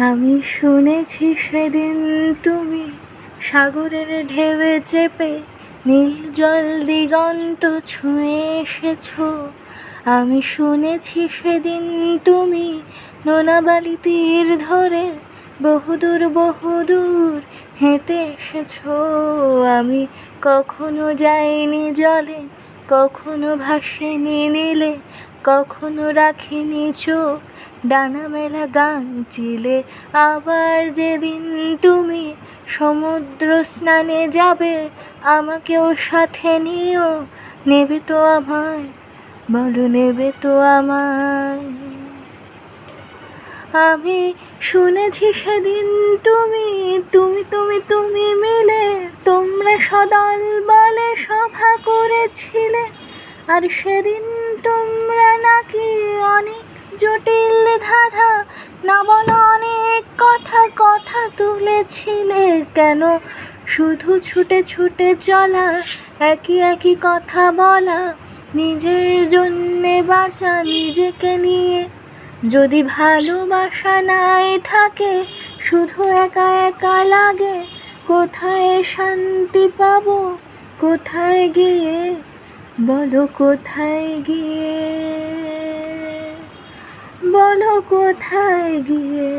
আমি শুনেছি সেদিন তুমি সাগরের ঢেউয়ে চেপে নীল জল দিগন্ত ছুঁয়ে এসেছো। আমি শুনেছি সেদিন তুমি নোনা বালি তীর ধরে বহুদূর বহুদূর হেঁটে এসেছো। আমি কখনো যাইনি জলে, কখনো ভাসিনি নীলে, কখনো রাখিনি চোখ ডানা মেলা গান চিলে। আবার যেদিন তুমি সমুদ্র স্নানে যাবে, আমাকেও সাথে নিও। নেবে তো আমায়, বলো নেবে তো আমায়। আমি শুনেছি সেদিন তুমি তুমি তুমি তুমি মিলে তোমরা সদল বলে সভা করেছিলে। আর সেদিন তোমরা নাকি অনেক জটিল ধাঁধা না বলা অনেক কথা কথা তুলেছিলে। কেন শুধু ছুটে ছুটে চলা, একই একই কথা বলা, নিজের জন্যে বাঁচা নিজেকে নিয়ে। যদি ভালোবাসা নাই থাকে, শুধু একা একা লাগে, কোথায় শান্তি পাবো, কোথায় গিয়ে, বলো কোথায় গিয়ে, বলো কোথায় গিয়ে।